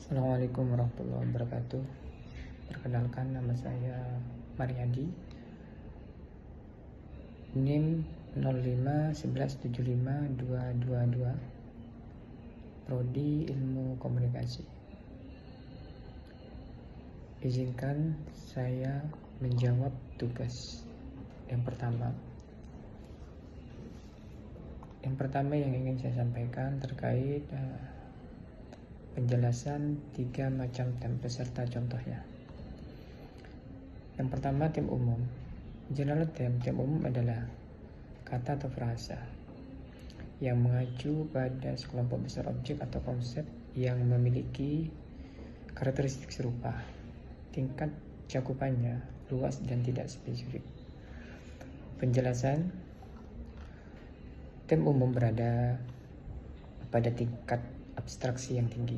Assalamualaikum warahmatullahi wabarakatuh. Perkenalkan, nama saya Mariadi, NIM 0511752222, Prodi Ilmu Komunikasi. Izinkan saya menjawab tugas yang pertama. Yang pertama yang ingin saya sampaikan terkait penjelasan 3 macam tem beserta contohnya. Yang pertama, tem umum. General tem umum adalah kata atau frasa yang mengacu pada sekelompok besar objek atau konsep yang memiliki karakteristik serupa. Tingkat cakupannya luas dan tidak spesifik. Penjelasan, tem umum berada pada tingkat abstraksi yang tinggi.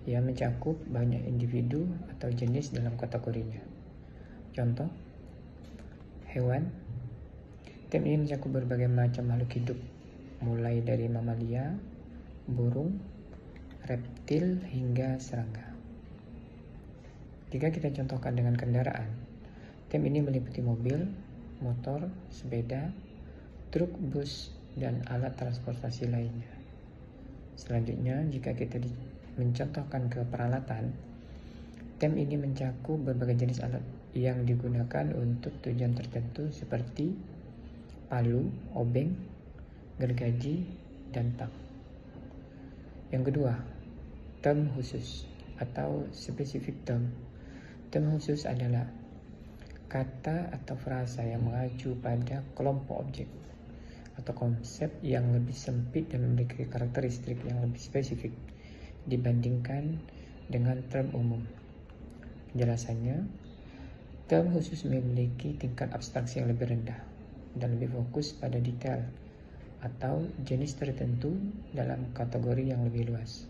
Ia mencakup banyak individu atau jenis dalam kategorinya. Contoh, hewan. Tem ini mencakup berbagai macam makhluk hidup, mulai dari mamalia, burung, reptil, hingga serangga. Jika kita contohkan dengan kendaraan, tem ini meliputi mobil, motor, sepeda, truk, bus, dan alat transportasi lainnya. Selanjutnya, jika kita mencontohkan ke peralatan, tem ini mencakup berbagai jenis alat yang digunakan untuk tujuan tertentu seperti palu, obeng, gergaji, dan tang. Yang kedua, tem khusus atau specific term. Tem khusus adalah kata atau frasa yang mengacu pada kelompok objek atau konsep yang lebih sempit dan memiliki karakteristik yang lebih spesifik dibandingkan dengan term umum. Penjelasannya, term khusus memiliki tingkat abstraksi yang lebih rendah dan lebih fokus pada detail atau jenis tertentu dalam kategori yang lebih luas.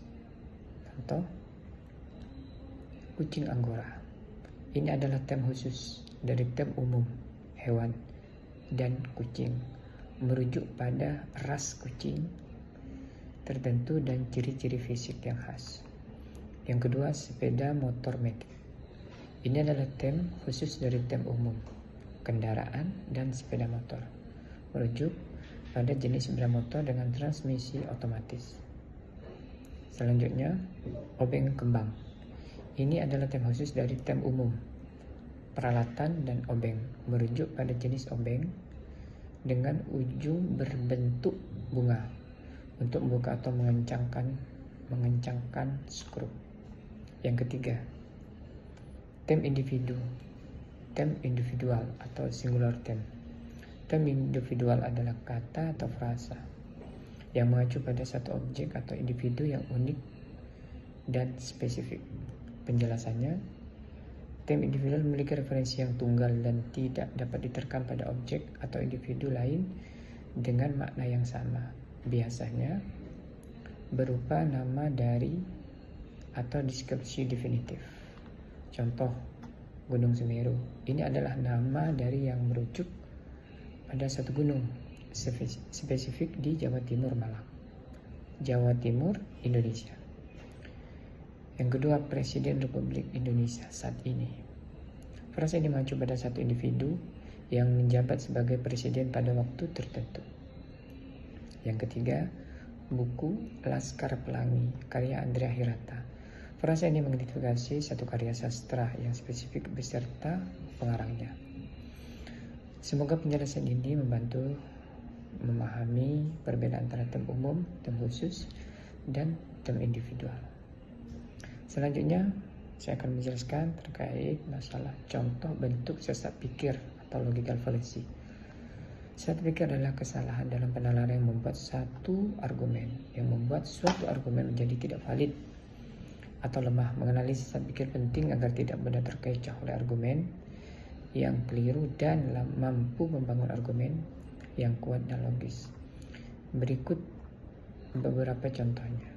Contoh, kucing Anggora. Ini adalah term khusus dari term umum hewan dan kucing, merujuk pada ras kucing tertentu dan ciri-ciri fisik yang khas. Yang kedua, sepeda motor metik. Ini adalah term khusus dari term umum kendaraan dan sepeda motor, merujuk pada jenis sepeda motor dengan transmisi otomatis. Selanjutnya, obeng kembang. Ini adalah term khusus dari term umum peralatan dan obeng, merujuk pada jenis obeng dengan ujung berbentuk bunga untuk membuka atau mengencangkan skru. Yang ketiga, tem individu. Tem individual atau singular tem. Tem individual adalah kata atau frasa yang mengacu pada satu objek atau individu yang unik dan spesifik. Penjelasannya, tem individual memiliki referensi yang tunggal dan tidak dapat diterkam pada objek atau individu lain dengan makna yang sama. Biasanya berupa nama dari atau deskripsi definitif. Contoh, Gunung Semeru. Ini adalah nama dari yang merujuk pada satu gunung spesifik di Jawa Timur, Malang, Jawa Timur, Indonesia. Yang kedua, Presiden Republik Indonesia saat ini. Frasa ini mengacu pada satu individu yang menjabat sebagai presiden pada waktu tertentu. Yang ketiga, buku Laskar Pelangi karya Andrea Hirata. Frasa ini mengidentifikasi satu karya sastra yang spesifik beserta pengarangnya. Semoga penjelasan ini membantu memahami perbedaan antara term umum, term khusus, dan term individual. Selanjutnya, saya akan menjelaskan terkait masalah contoh bentuk sesat pikir atau logical fallacy. Sesat pikir adalah kesalahan dalam penalaran yang membuat suatu argumen menjadi tidak valid atau lemah. Mengenali sesat pikir penting agar tidak mudah terkecoh oleh argumen yang keliru dan mampu membangun argumen yang kuat dan logis. Berikut beberapa contohnya.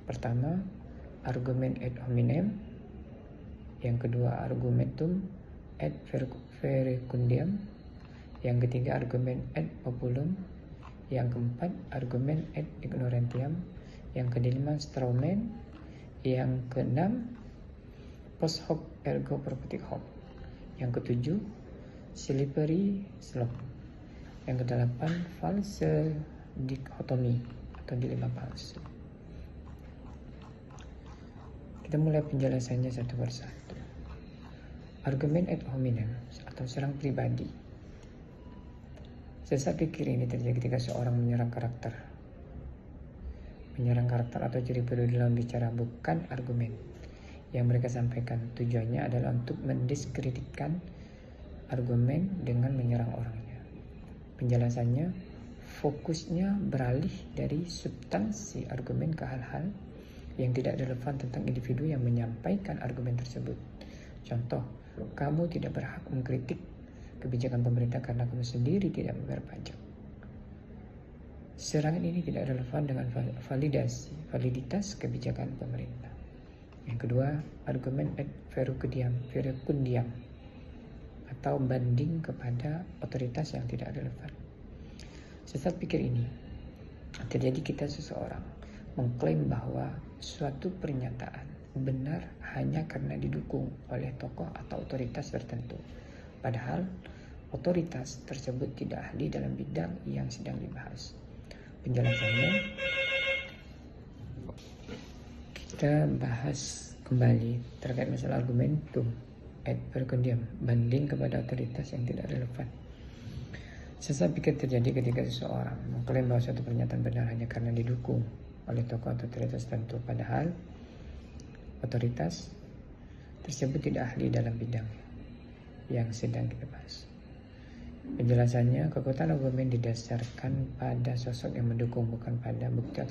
Pertama, argumen ad hominem. Yang kedua, argumentum ad verecundiam. Yang ketiga, argumen ad populum. Yang keempat, argumen ad ignorantiam. Yang kelima, strawman. Yang keenam, post hoc ergo propter hoc. Yang ketujuh, slippery slope. Yang kedelapan, false dichotomy atau dilema palsu. Kita mulai penjelasannya satu persatu. Argumen ad hominem atau serang pribadi. Sesat pikir ini terjadi ketika seorang menyerang karakter. Menyerang karakter atau ciri periode dalam bicara, bukan argumen yang mereka sampaikan. Tujuannya adalah untuk mendiskreditkan argumen dengan menyerang orangnya. Penjelasannya, fokusnya beralih dari substansi argumen ke hal-hal yang tidak relevan tentang individu yang menyampaikan argumen tersebut. Contoh, kamu tidak berhak mengkritik kebijakan pemerintah karena kamu sendiri tidak membayar pajak. Serangan ini tidak relevan dengan validitas kebijakan pemerintah. Yang kedua, argumen ad verecundiam atau banding kepada otoritas yang tidak relevan. Sesat pikir ini terjadi ketika seseorang mengklaim bahwa suatu pernyataan benar hanya karena didukung oleh tokoh atau otoritas tertentu, padahal otoritas tersebut tidak ahli dalam bidang yang sedang dibahas. Penjelasannya, kita bahas kembali terkait masalah argumentum ad verecundiam, banding kepada otoritas yang tidak relevan. Sesat pikir terjadi ketika seseorang mengklaim bahwa suatu pernyataan benar hanya karena didukung oleh tokoh atau otoritas tertentu, padahal otoritas tersebut tidak ahli dalam bidang yang sedang kita bahas. Penjelasannya, kekuatan argumen didasarkan pada sosok yang mendukung, bukan pada bukti atau